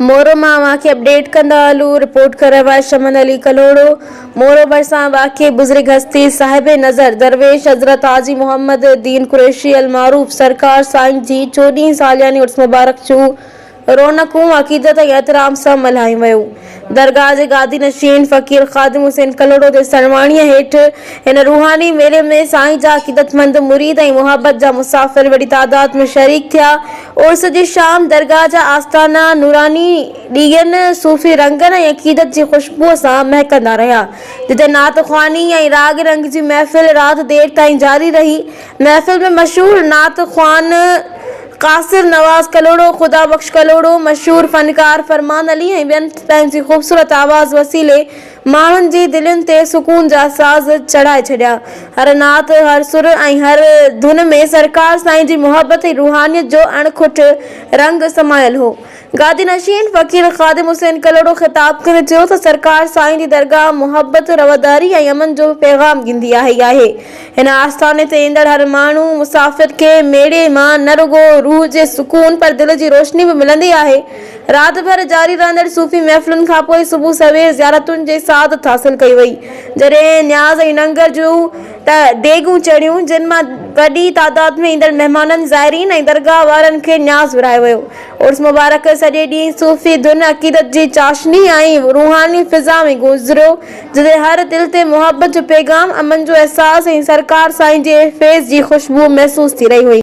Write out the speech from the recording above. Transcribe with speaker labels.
Speaker 1: मोरो मां वाक़े अपडेट कंदा हलूं। रिपोर्ट करे रहिया शमन अली कलोड़ो। मोरो भरिसां वाक़े बुज़ुर्ग हस्ती साहिब नज़र दरवेश हज़रत हाजी मोहम्मद दीन कुरैशी अल मारूफ सरकार साईं जी 14 सालियानी उर्स मुबारक जूं रौनकूं अक़ीदत ऐं एहतराम सां मल्हायूं वयूं। दरगाह जे गादी नशीन फ़कीर ख़ादिम हुसैन कलोड़ो जे सरवाणीअ हेठि हिन रूहानी मेले में साईं जा अक़ीदतमंद मुरीद ऐं मुहबत जा मुसाफ़िर वॾी तादाद में शरीक थिया। उर्स जी शाम दरगाह जा आस्थाना नूरानी ॾींहनि सूफ़ी रंगनि ऐं अक़ीदत जी ख़ुशबूअ सां महकंदा रहिया, जिते नात ख़्वानी ऐं राग रंग जी महफ़िल राति देर ताईं जारी रही। महफ़िल में मशहूर नात ख़्वान कासिर नवाज़ कलोड़ो, ख़ुदा बख्श कलोड़ो, मशहूर फ़नकार फरमान अली ऐं ॿियनि पंहिंजी ख़ूबसूरत आवाज़ वसीले माण्हुनि जी दिलनि ते सुकून जा साज़ चढ़ाए छॾिया। हर नात, हर सुर ऐं हर धुन में सरकार साईं जी मुहबत ऐं रूहानियत जो अणखुट रंग समायल हो। गादी नशीन फ़कीर ख़ादिम हुसैन कलोड़ो ख़िताब करे चयो त सरकार साईं जी दरगाह मुहबत, रवादारी ऐं अमन जो पैगाम ॾींदी आहे। हिन आस्थाने ते ईंदड़ हर माण्हू मुसाफ़िर खे मेड़े मां न रुगो रूह जे सुकून पर दिल जी रोशनी बि मिलंदी आहे। राति भर जारी रहंदड़ सूफ़ी महफ़िलुनि खां पोइ सुबुह सवेर ज़ियारतुनि जी सआदत हासिल कई वई, जॾहिं न्याज़ ऐं लंगर जूं देगूं चढ़ियूं, जिन मां वॾी तादाद में ईंदड़ महिमाननि, ज़ाइरीन ऐं दरगाह वारनि खे न्याज़ विरहायो वियो। उर्स मुबारक सॼे ॾींहुं सूफ़ी धुन, अक़ीदत जी चाशनी ऐं रूहानी फ़िज़ा में गुज़रियो, जिते हर दिल ते मुहबत जो पैगाम, अमन जो अहसास ऐं सरकार साईं जे फैज़ जी ख़ुशबू महसूस थी रही हुई।